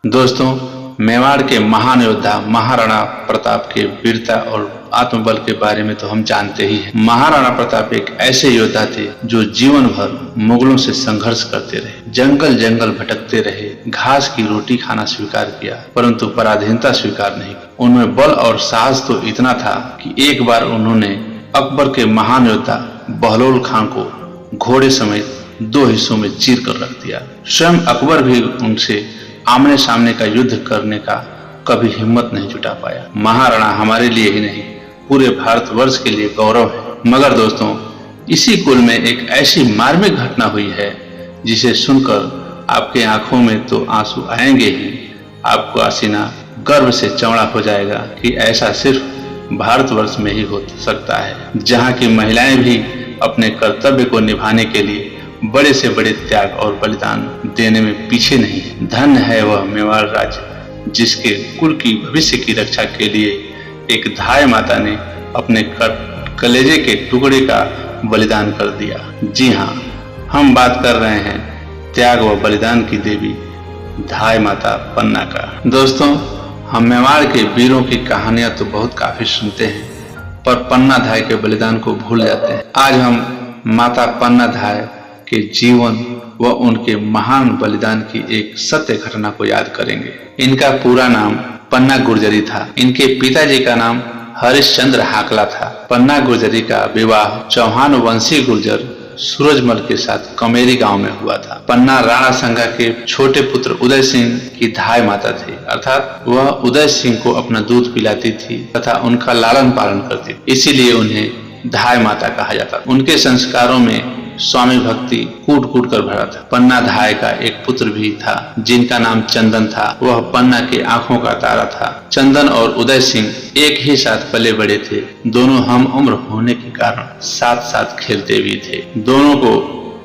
दोस्तों, मेवाड़ के महान योद्धा महाराणा प्रताप के वीरता और आत्मबल के बारे में तो हम जानते ही हैं। महाराणा प्रताप एक ऐसे योद्धा थे जो जीवन भर मुगलों से संघर्ष करते रहे, जंगल जंगल भटकते रहे, घास की रोटी खाना स्वीकार किया, परंतु पराधीनता स्वीकार नहीं की। उनमें बल और साहस तो इतना था कि एक बार उन्होंने अकबर के महान योद्धा बहलोल खान को घोड़े समेत 2 हिस्सों में चीर कर रख दिया। स्वयं अकबर भी उनसे आमने सामने का युद्ध करने का कभी हिम्मत नहीं जुटा पाया। महाराणा हमारे लिए ही नहीं, पूरे भारतवर्ष के लिए गौरव है। मगर दोस्तों, इसी कुल में एक ऐसी मार्मिक घटना हुई है जिसे सुनकर आपके आंखों में तो आंसू आएंगे ही, आपका सीना गर्व से चौड़ा हो जाएगा कि ऐसा सिर्फ भारतवर्ष में ही हो सकता है, जहाँ की महिलाएं भी अपने कर्तव्य को निभाने के लिए बड़े से बड़े त्याग और बलिदान देने में पीछे नहीं है। धन्य है वह मेवाड़ राज्य जिसके कुल की भविष्य की रक्षा के लिए एक धाय माता ने अपने कलेजे के टुकड़े का बलिदान कर दिया। जी हाँ, हम बात कर रहे हैं त्याग व बलिदान की देवी धाय माता पन्ना का। दोस्तों, हम मेवाड़ के वीरों की कहानियां तो बहुत काफी सुनते हैं, पर पन्ना धाय के बलिदान को भूल जाते हैं। आज हम माता पन्ना धाय के जीवन व उनके महान बलिदान की एक सत्य घटना को याद करेंगे। इनका पूरा नाम पन्ना गुर्जरी था। इनके पिताजी का नाम हरिश्चंद्र हाकला था। पन्ना गुर्जरी का विवाह चौहान वंशी गुर्जर सूरजमल के साथ कमेरी गांव में हुआ था। पन्ना राणा संगा के छोटे पुत्र उदय सिंह की धाय माता थी, अर्थात वह उदय सिंह को अपना दूध पिलाती थी तथा उनका लालन पालन करती, इसीलिए उन्हें धाय माता कहा जाता। उनके संस्कारों में स्वामी भक्ति कूट कूट कर भरा था। पन्ना धाय का एक पुत्र भी था जिनका नाम चंदन था। वह पन्ना की आंखों का तारा था। चंदन और उदय सिंह एक ही साथ पले बड़े थे। दोनों हम उम्र होने के कारण साथ साथ खेलते भी थे। दोनों को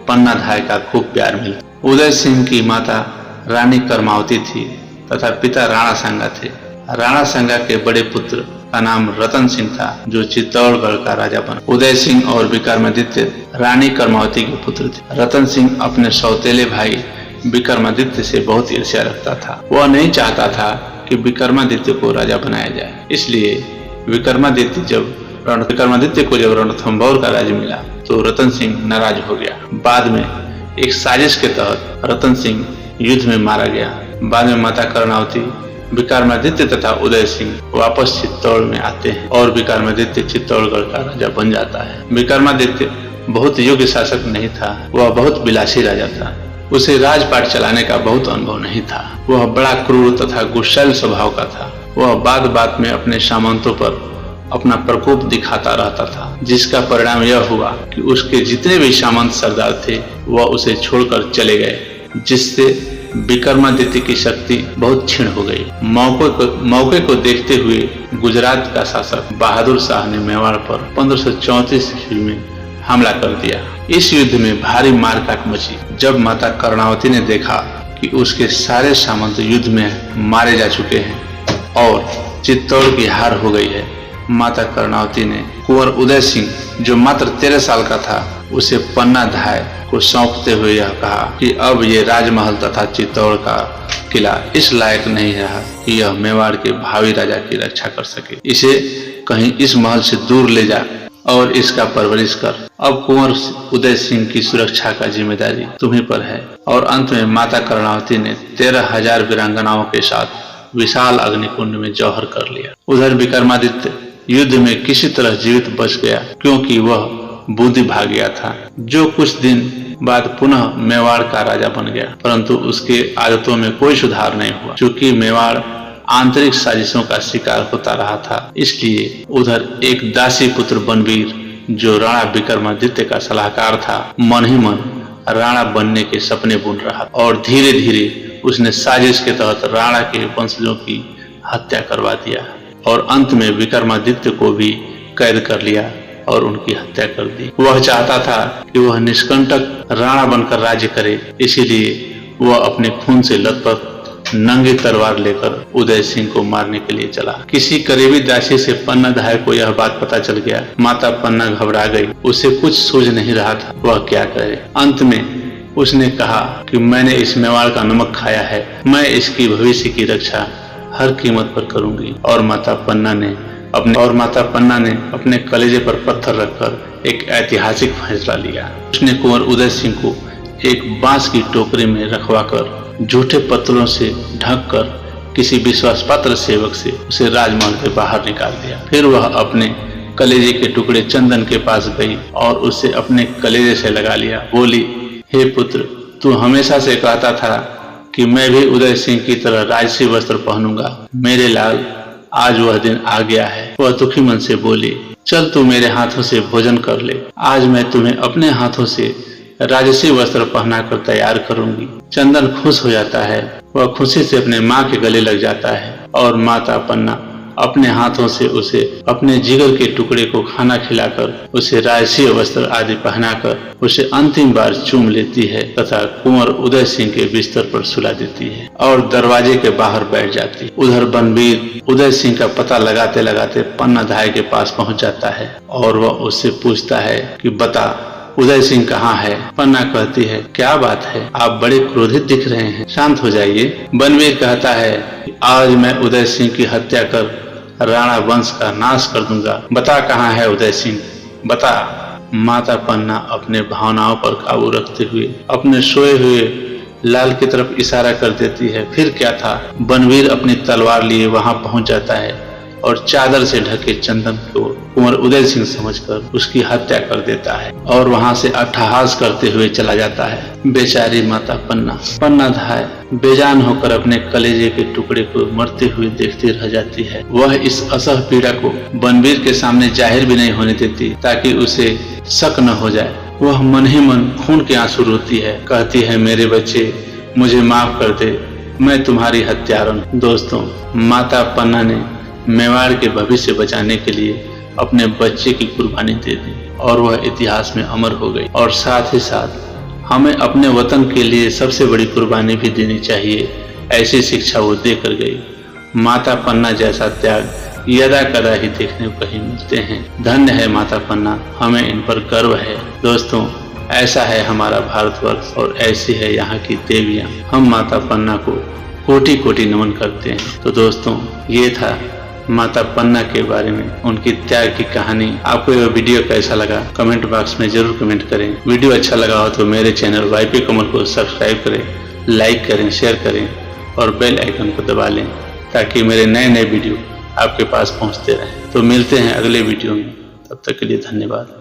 पन्ना धाय का खूब प्यार मिला। उदय सिंह की माता रानी करमावती थी तथा पिता राणा संगा थे। राणा संगा के बड़े पुत्र का नाम रतन सिंह था जो चित्तौड़गढ़ का राजा बना। उदय सिंह और विक्रमादित्य रानी करमावती के पुत्र थे। रतन सिंह अपने सौतेले भाई विक्रमादित्य से बहुत ईर्ष्या रखता था। वह नहीं चाहता था कि विक्रमादित्य को राजा बनाया जाए, इसलिए विक्रमादित्य को जब रणथंभौर का राज्य मिला तो रतन सिंह नाराज हो गया। बाद में एक साजिश के तहत रतन सिंह युद्ध में मारा गया। बाद में माता कर्णावती, विक्रमादित्य तथा उदय सिंह वापस चित्तौड़ में आते हैं और विक्रमादित्य चित्तौड़गढ़ का राजा बन जाता है। विक्रमादित्य बहुत योग्य शासक नहीं था, वह बहुत विलासी राजा था। उसे राजपाट चलाने का बहुत अनुभव नहीं था। वह बड़ा क्रूर तथा गुस्सैल स्वभाव का था। वह बात बात में अपने सामंतों पर अपना प्रकोप दिखाता रहता था, जिसका परिणाम यह हुआ कि उसके जितने भी सामंत सरदार थे वह उसे छोड़कर चले गए, जिससे विक्रमादित्य की शक्ति बहुत क्षीण हो गई। मौके को देखते हुए गुजरात का शासक बहादुर शाह ने मेवाड़ पर 1534 ईस्वी में हमला कर दिया। इस युद्ध में भारी मारकाट मची। जब माता कर्णावती ने देखा कि उसके सारे सामंत युद्ध में मारे जा चुके हैं और चित्तौड़ की हार हो गई है, माता कर्णावती ने कुंवर उदय सिंह जो मात्र 13 साल का था उसे पन्ना धाय को सौंपते हुए यह कहा कि अब ये राजमहल तथा चित्तौड़ का किला इस लायक नहीं रहा कि यह मेवाड़ के भावी राजा की रक्षा कर सके। इसे कहीं इस महल से दूर ले जा और इसका परवरिश कर। अब कुंवर उदय सिंह की सुरक्षा का जिम्मेदारी तुम्ही पर है। और अंत में माता कर्णावती ने 13,000 वीरांगनाओं के साथ विशाल अग्निकुंड में जौहर कर लिया। उधर विक्रमादित्य युद्ध में किसी तरह जीवित बच गया, क्योंकि वह बूंदी भाग गया था, जो कुछ दिन बाद पुनः मेवाड़ का राजा बन गया। परंतु उसके आदतों में कोई सुधार नहीं हुआ। चूंकि मेवाड़ आंतरिक साजिशों का शिकार होता रहा था, इसलिए उधर एक दासी पुत्र बनवीर जो राणा विक्रमादित्य का सलाहकार था, मन ही मन राणा बनने के सपने बुन रहा और धीरे धीरे उसने साजिश के तहत राणा के वंशजों की हत्या करवा दिया और अंत में विक्रमादित्य को भी कैद कर लिया और उनकी हत्या कर दी। वह चाहता था कि वह निष्कंटक राणा बनकर राज्य करे, इसीलिए वह अपने खून से लथपथ नंगी तलवार लेकर उदय सिंह को मारने के लिए चला। किसी करीबी दासी से पन्ना धाय को यह बात पता चल गया। माता पन्ना घबरा गई, उसे कुछ सूझ नहीं रहा था वह क्या करे। अंत में उसने कहा कि मैंने इस मेवाड़ का नमक खाया है, मैं इसकी भविष्य की रक्षा हर कीमत पर करूंगी। और माता पन्ना ने अपने कलेजे पर पत्थर रखकर एक ऐतिहासिक फैसला लिया। उसने कुंवर उदय सिंह को एक बांस की टोकरी में रखवाकर झूठे पत्थरों से ढककर किसी विश्वास पात्र सेवक से उसे राजमहल के बाहर निकाल दिया। फिर वह अपने कलेजे के टुकड़े चंदन के पास गई और उसे अपने कलेजे से लगा लिया। बोली, हे पुत्र, तू हमेशा से कहता था कि मैं भी उदय सिंह की तरह राजसी वस्त्र पहनूंगा। मेरे लाल, आज वह दिन आ गया है। वह दुखी मन से बोली, चल तू मेरे हाथों से भोजन कर ले। आज मैं तुम्हें अपने हाथों से राजसी वस्त्र पहनाकर तैयार करूंगी। चंदन खुश हो जाता है। वह खुशी से अपने माँ के गले लग जाता है और माता पन्ना अपने हाथों से उसे अपने जिगर के टुकड़े को खाना खिलाकर उसे राजसी वस्त्र आदि पहनाकर उसे अंतिम बार चूम लेती है तथा कुंवर उदय सिंह के बिस्तर पर सुला देती है और दरवाजे के बाहर बैठ जाती है। उधर बनवीर उदय सिंह का पता लगाते लगाते पन्ना धाय के पास पहुंच जाता है और वह उससे पूछता है कि बता, उदय सिंह कहाँ है? पन्ना कहती है, क्या बात है, आप बड़े क्रोधित दिख रहे हैं, शांत हो जाइए। बनवीर कहता है, आज मैं उदय सिंह की हत्या कर राणा वंश का नाश कर दूंगा। बता कहाँ है उदय सिंह, बता। माता पन्ना अपने भावनाओं पर काबू रखते हुए अपने सोए हुए लाल की तरफ इशारा कर देती है। फिर क्या था, बनवीर अपनी तलवार लिए वहां पहुंच जाता है और चादर से ढके चंदन को कुंवर उदय सिंह समझकर उसकी हत्या कर देता है और वहां से अट्टहास करते हुए चला जाता है। बेचारी माता पन्ना धाय बेजान होकर अपने कलेजे के टुकड़े को मरते हुए देखती रह जाती है। वह इस असह पीड़ा को बनवीर के सामने जाहिर भी नहीं होने देती ताकि उसे शक न हो जाए। वह मन ही मन खून के आंसू रोती है, कहती है, मेरे बच्चे, मुझे माफ कर दे, मैं तुम्हारी हत्यारन। दोस्तों, माता पन्ना ने मेवाड़ के भविष्य बचाने के लिए अपने बच्चे की कुर्बानी दे दी और वह इतिहास में अमर हो गई। और साथ ही साथ हमें अपने वतन के लिए सबसे बड़ी कुर्बानी भी देनी चाहिए, ऐसी शिक्षा वो देकर गई। माता पन्ना जैसा त्याग यदा कदा ही देखने को कहीं मिलते हैं। धन्य है माता पन्ना, हमें इन पर गर्व है। दोस्तों, ऐसा है हमारा भारतवर्ष और ऐसी है यहाँ की देवियाँ। हम माता पन्ना को कोटि कोटि नमन करते हैं। तो दोस्तों, ये था माता पन्ना के बारे में उनकी त्याग की कहानी। आपको यह वीडियो कैसा लगा कमेंट बॉक्स में जरूर कमेंट करें। वीडियो अच्छा लगा हो तो मेरे चैनल YP कमल को सब्सक्राइब करें, लाइक करें, शेयर करें और बेल आइकन को दबा लें ताकि मेरे नए वीडियो आपके पास पहुंचते रहें। तो मिलते हैं अगले वीडियो में, तब तक के लिए धन्यवाद।